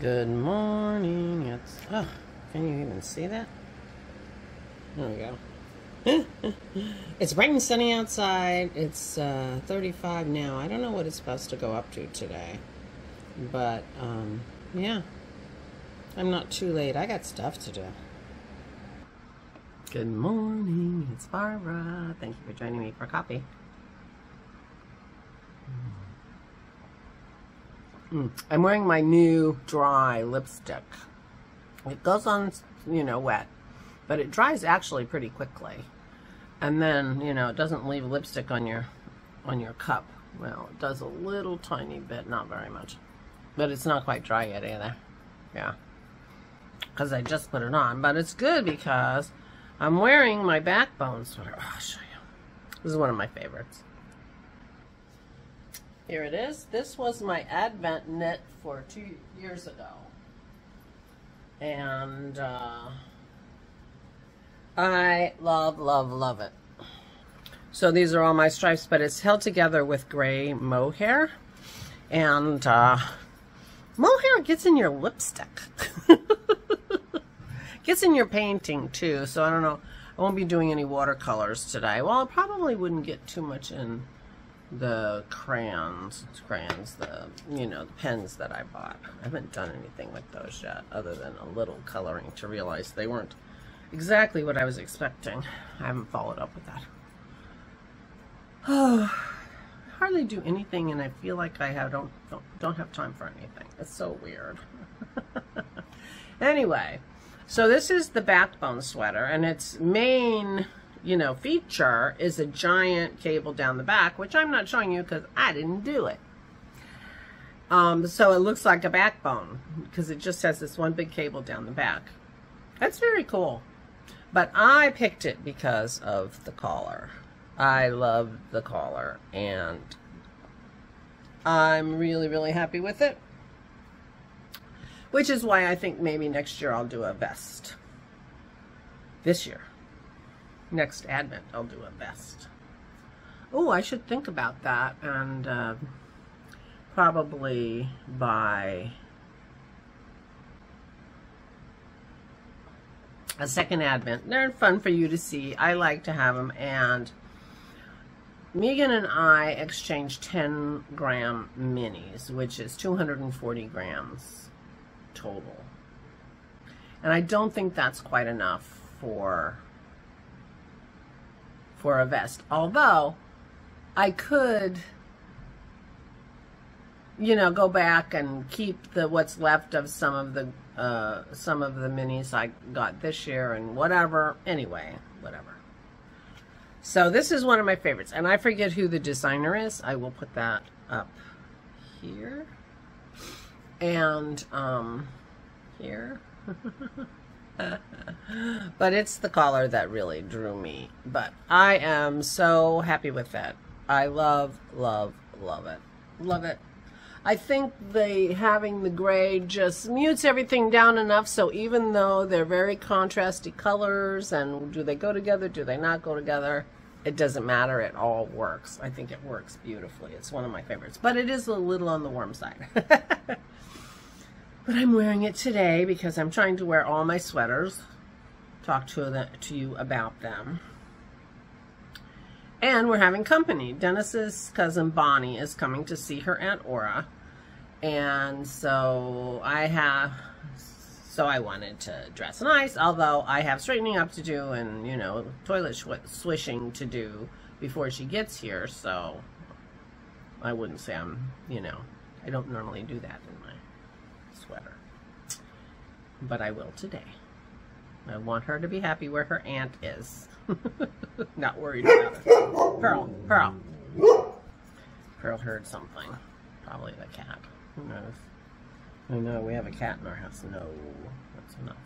Good morning. It's, oh, can you even see that? There we go. It's bright and sunny outside. It's 35 now. I don't know what it's supposed to go up to today. But, yeah. I'm not too late. I got stuff to do. Good morning. It's Barbara. Thank you for joining me for coffee. I'm wearing my new dry lipstick. It goes on, you know, wet, but it dries actually pretty quickly. And then, you know, it doesn't leave lipstick on your cup. Well, it does a little tiny bit, not very much. But it's not quite dry yet either. Yeah. Because I just put it on. But it's good because I'm wearing my backbone sweater. Oh, I'll show you. This is one of my favorites. Here it is. This was my Advent knit for 2 years ago. And I love, love, love it. So these are all my stripes, but it's held together with gray mohair. And mohair gets in your lipstick. Gets in your painting too. So I don't know. I won't be doing any watercolors today. Well, I probably wouldn't get too much in the crayons, the, you know, the pens that I bought. I haven't done anything with those yet, other than a little coloring to realize they weren't exactly what I was expecting. I haven't followed up with that. Oh, I hardly do anything, and I feel like I don't have time for anything. It's so weird. Anyway, so this is the backbone sweater, and its main, you know, feature is a giant cable down the back, which I'm not showing you because I didn't do it. So it looks like a backbone because it just has this one big cable down the back. That's very cool. But I picked it because of the collar. I love the collar, and I'm really, really happy with it. Which is why I think maybe next year I'll do a vest. This year. Next Advent, I'll do a vest. Oh, I should think about that and probably buy a second Advent. They're fun for you to see. I like to have them. And Megan and I exchanged 10-gram minis, which is 240 grams total. And I don't think that's quite enough for a vest, although I could, you know, go back and keep the what's left of some of the minis I got this year and whatever. Anyway, whatever. So this is one of my favorites, and I forget who the designer is. I will put that up here and here. But it's the collar that really drew me. But I am so happy with that. I love, love, love it. Love it. I think having the gray just mutes everything down enough, so even though they're very contrasty colors, and do they go together, do they not go together, it doesn't matter. It all works. I think it works beautifully. It's one of my favorites. But it is a little on the warm side. But I'm wearing it today because I'm trying to wear all my sweaters, talk to you about them. And we're having company. Dennis's cousin Bonnie is coming to see her Aunt Aura. And so I wanted to dress nice, although I have straightening up to do and, you know, toilet swishing to do before she gets here. So I wouldn't say I'm, you know, I don't normally do that in my sweater, but I will today. I want her to be happy where her aunt is. Not worried about her. Pearl heard something. Probably the cat. Who knows? I know we have a cat in our house. No, that's enough.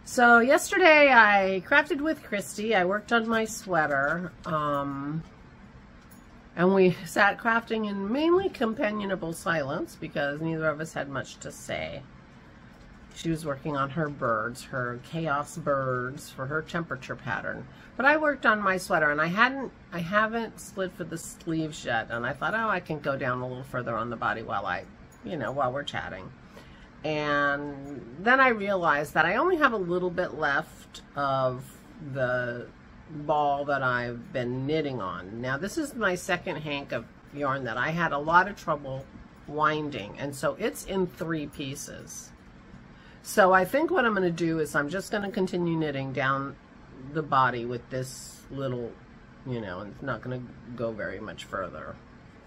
So yesterday I crafted with Christy. I worked on my sweater. And we sat crafting in mainly companionable silence because neither of us had much to say. She was working on her birds, her chaos birds for her temperature pattern. But I worked on my sweater, and I haven't slit for the sleeves yet. And I thought, oh, I can go down a little further on the body while while we're chatting. And then I realized that I only have a little bit left of the ball that I've been knitting on. Now this is my second hank of yarn that I had a lot of trouble winding, and so it's in 3 pieces. So I think what I'm going to do is I'm just going to continue knitting down the body with this little, you know, it's not going to go very much further,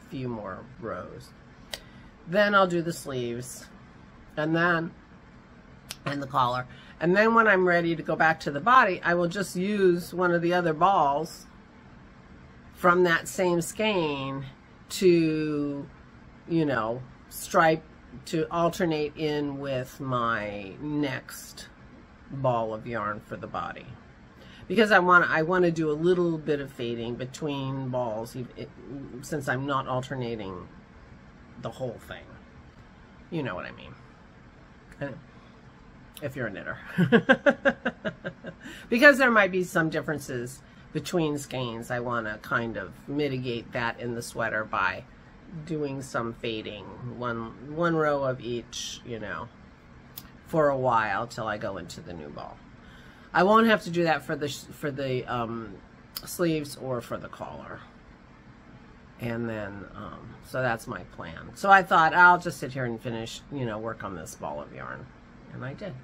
a few more rows. Then I'll do the sleeves, and then, and the collar. And then when I'm ready to go back to the body, I will just use one of the other balls from that same skein to, you know, stripe, to alternate in with my next ball of yarn for the body. Because I want to do a little bit of fading between balls, since I'm not alternating the whole thing. You know what I mean. If you're a knitter. Because there might be some differences between skeins, I want to kind of mitigate that in the sweater by doing some fading, one row of each, you know, for a while till I go into the new ball. I won't have to do that for the sleeves or for the collar. And then, so that's my plan. So I thought I'll just sit here and finish, you know, work on this ball of yarn. And I did.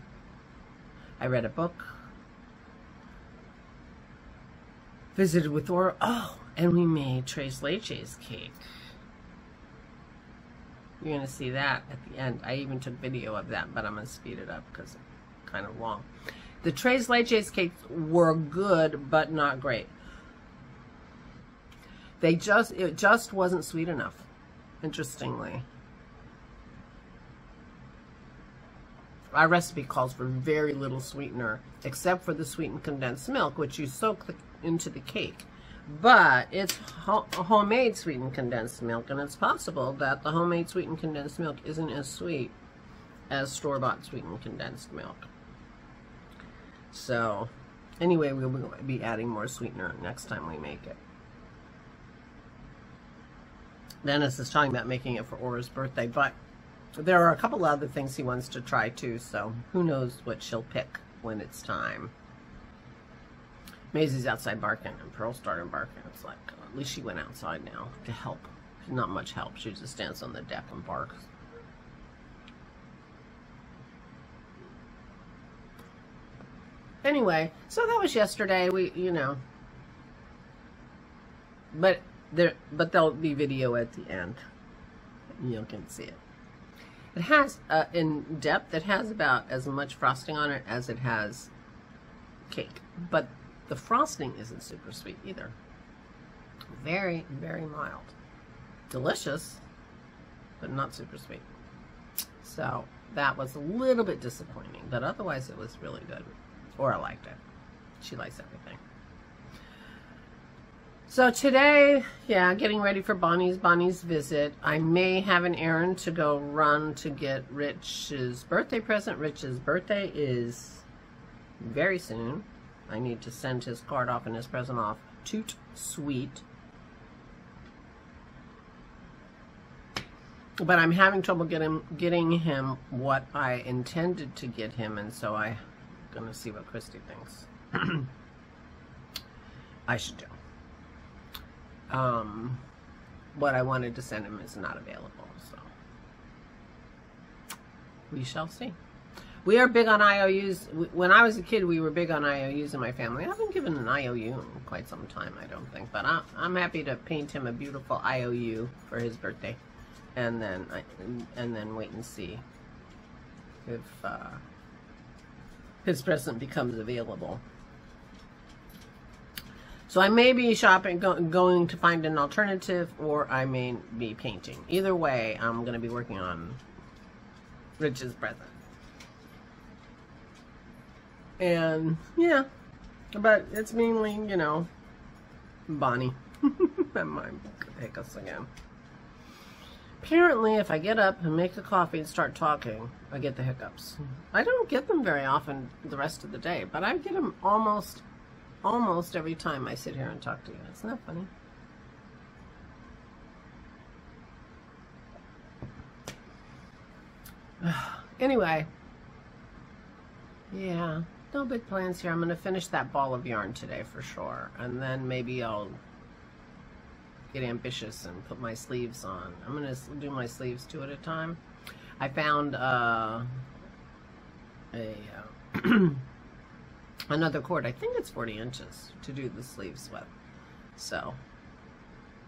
I read a book, visited with Aura, oh, and we made Tres Leches cake. You're going to see that at the end. I even took video of that, but I'm going to speed it up because it's kind of long. The Tres Leches cakes were good, but not great. It just wasn't sweet enough, interestingly. Our recipe calls for very little sweetener, except for the sweetened condensed milk, which you soak into the cake. But it's homemade sweetened condensed milk, and it's possible that the homemade sweetened condensed milk isn't as sweet as store-bought sweetened condensed milk. So, anyway, we will be adding more sweetener next time we make it. Dennis is talking about making it for Aura's birthday, but there are a couple other things he wants to try too, so who knows what she'll pick when it's time. Maisie's outside barking, and Pearl started barking. It's like, at least she went outside now to help. Not much help. She just stands on the deck and barks. Anyway, so that was yesterday. We, you know, but there'll be video at the end. You can see it. It has, in depth, it has about as much frosting on it as it has cake. But the frosting isn't super sweet either. Very, very mild. Delicious, but not super sweet. So that was a little bit disappointing, but otherwise it was really good. Aura liked it. She likes everything. So today, yeah, getting ready for Bonnie's visit. I may have an errand to go run to get Rich's birthday present. Rich's birthday is very soon. I need to send his card off and his present off. Toot sweet. But I'm having trouble getting him what I intended to get him, and so I'm going to see what Christy thinks I should do. What I wanted to send him is not available, so we shall see. We are big on IOUs. When I was a kid, we were big on IOUs in my family. I haven't given an IOU in quite some time, I don't think, but I'm happy to paint him a beautiful IOU for his birthday, and then wait and see if his present becomes available. So I may be shopping, going to find an alternative, or I may be painting. Either way, I'm going to be working on Rich's present. And, yeah, but it's mainly, you know, Bonnie. That might take us again. Apparently, if I get up and make a coffee and start talking, I get the hiccups. I don't get them very often the rest of the day, but I get them almost every time I sit here and talk to you. Isn't that funny? anyway, yeah, no big plans here. I'm going to finish that ball of yarn today for sure. And then maybe I'll get ambitious and put my sleeves on. I'm going to do my sleeves 2 at a time. I found another cord. I think it's 40 inches to do the sleeves with. So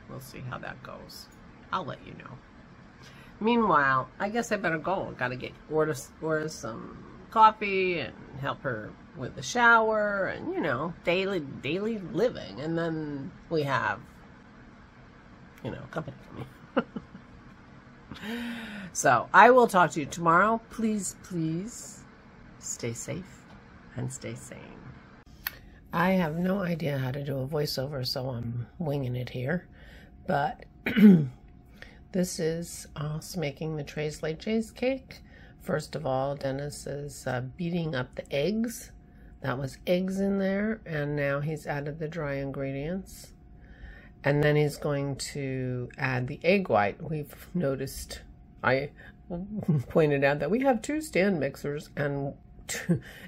we'll see how that goes. I'll let you know. Meanwhile, I guess I better go. Got to get order some coffee and help her with the shower and, you know, daily living. And then we have, you know, company coming. So I will talk to you tomorrow. Please, please stay safe and stay sane. I have no idea how to do a voiceover, so I'm winging it here. But this is us making the Tres Leches cake. First of all, Dennis is beating up the eggs. That was eggs in there, and now he's added the dry ingredients. And then he's going to add the egg white. We've noticed, I pointed out that we have 2 stand mixers and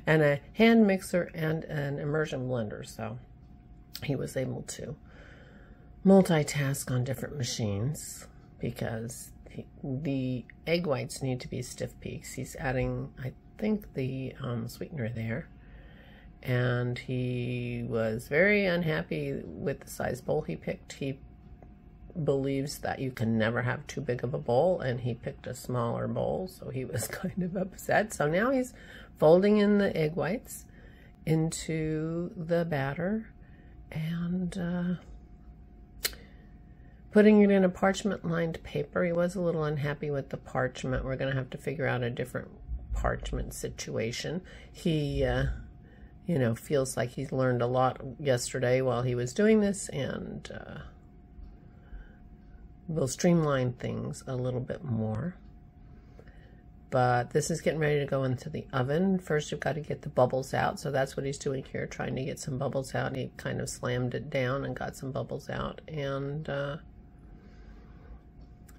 a hand mixer and an immersion blender. So he was able to multitask on different machines because the egg whites need to be stiff peaks. He's adding, I think, the sweetener there. And he was very unhappy with the size bowl he picked. He believes that you can never have too big of a bowl, and he picked a smaller bowl, so he was kind of upset. So now he's folding in the egg whites into the batter and putting it in a parchment-lined paper. He was a little unhappy with the parchment. We're going to have to figure out a different parchment situation. He you know, feels like he's learned a lot yesterday while he was doing this, and will streamline things a little bit more. But this is getting ready to go into the oven. First, you've got to get the bubbles out, so that's what he's doing here, trying to get some bubbles out. He kind of slammed it down and got some bubbles out, and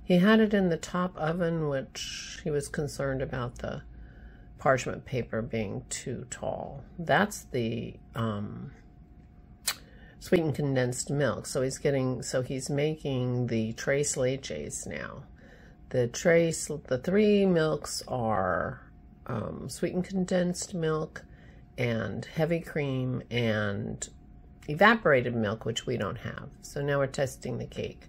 he had it in the top oven, which he was concerned about the parchment paper being too tall. That's the sweetened condensed milk. So he's making the Tres Leches now. The 3 milks are sweetened condensed milk and heavy cream and evaporated milk, which we don't have. So now we're testing the cake.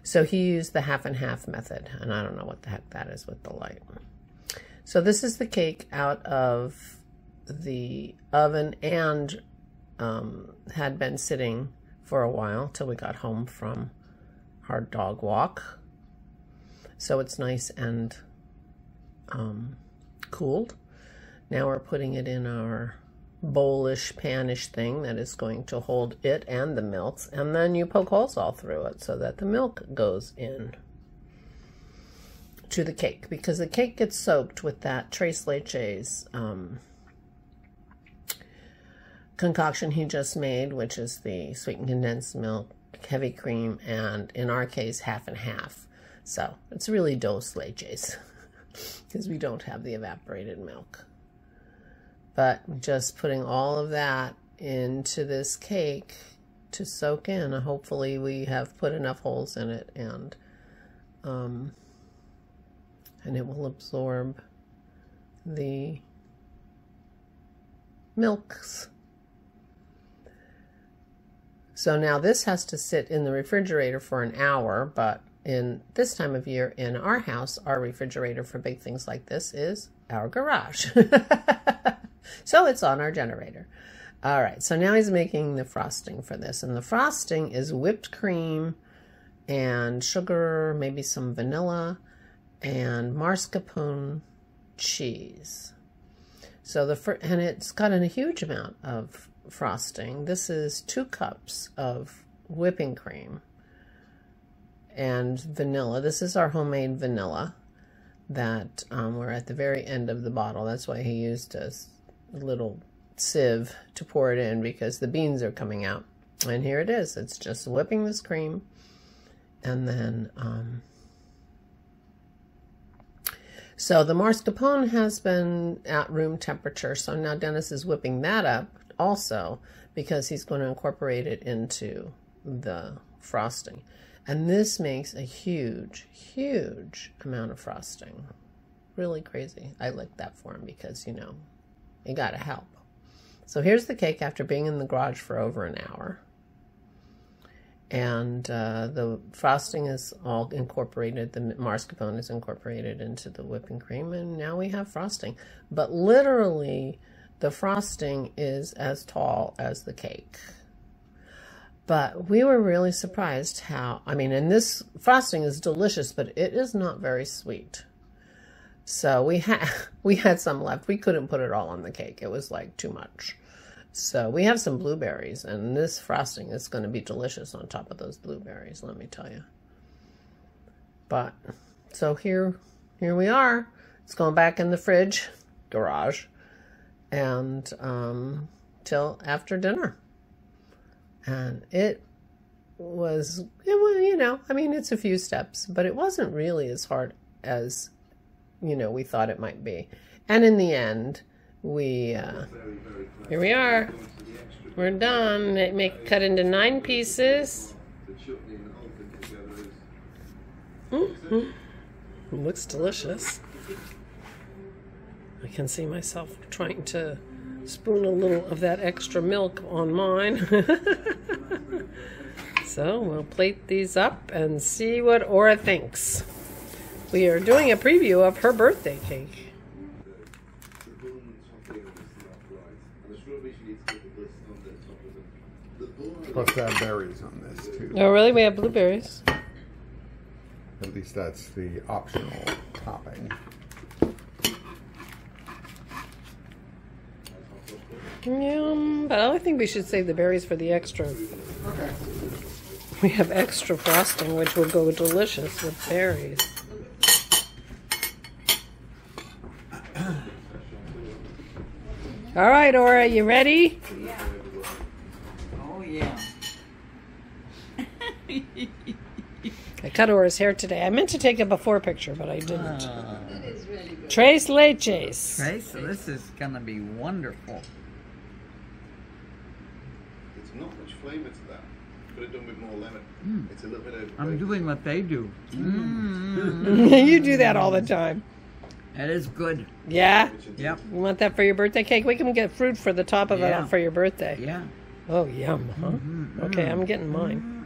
So he used the half and half method, and I don't know what the heck that is with the light. So this is the cake out of the oven and had been sitting for a while till we got home from our dog walk. So it's nice and cooled. Now we're putting it in our bowlish, panish thing that is going to hold it and the milks. And then you poke holes all through it so that the milk goes in to the cake, because the cake gets soaked with that Tres Leches concoction he just made, which is the sweetened condensed milk, heavy cream, and in our case, half and half. So it's really dos leches because we don't have the evaporated milk. But just putting all of that into this cake to soak in, hopefully we have put enough holes in it, and it will absorb the milks. So now this has to sit in the refrigerator for an hour, but in this time of year in our house, our refrigerator for big things like this is our garage. So it's on our generator. All right, so now he's making the frosting for this, and the frosting is whipped cream and sugar, maybe some vanilla, and mascarpone cheese. So and it's got a huge amount of frosting. This is 2 cups of whipping cream and vanilla. This is our homemade vanilla that we're at the very end of the bottle. That's why he used a little sieve to pour it in, because the beans are coming out. And here it is. It's just whipping this cream, and then So the mascarpone has been at room temperature. So now Dennis is whipping that up also because he's going to incorporate it into the frosting. And this makes a huge, huge amount of frosting. Really crazy. I like that for him because, you know, you got to help. So here's the cake after being in the garage for over an hour. And the frosting is all incorporated. The mascarpone is incorporated into the whipping cream. And now we have frosting. But literally, the frosting is as tall as the cake. But we were really surprised how, I mean, and this frosting is delicious, but it is not very sweet. So we had some left. We couldn't put it all on the cake. It was like too much. So we have some blueberries, and this frosting is going to be delicious on top of those blueberries, let me tell you. But, so here we are. It's going back in the fridge, garage, and till after dinner. And it was, you know, I mean, it's a few steps, but it wasn't really as hard as, you know, we thought it might be. And in the end, here we are. We're done. Cut into 9 pieces. It looks delicious. I can see myself trying to spoon a little of that extra milk on mine. So we'll plate these up and see what Aura thinks. We are doing a preview of her birthday cake. Plus have berries on this too. Oh really? We have blueberries. At least that's the optional topping. But I think we should save the berries for the extra. Okay. We have extra frosting, which will go delicious with berries. All right, Aura, you ready? Yeah. Oh, yeah. I cut Aura's hair today. I meant to take a before picture, but I didn't. That is really good. Tres leches. Okay, so this is going to be wonderful. It's not much flavour to that. Could have done with more lemon. It's a little bit of. I'm doing what they do. You do that all the time. That is good. Yeah? Yep. You want that for your birthday cake? We can get fruit for the top of Yeah. it for your birthday. Yeah. Oh, yum, huh? Okay, I'm getting mine.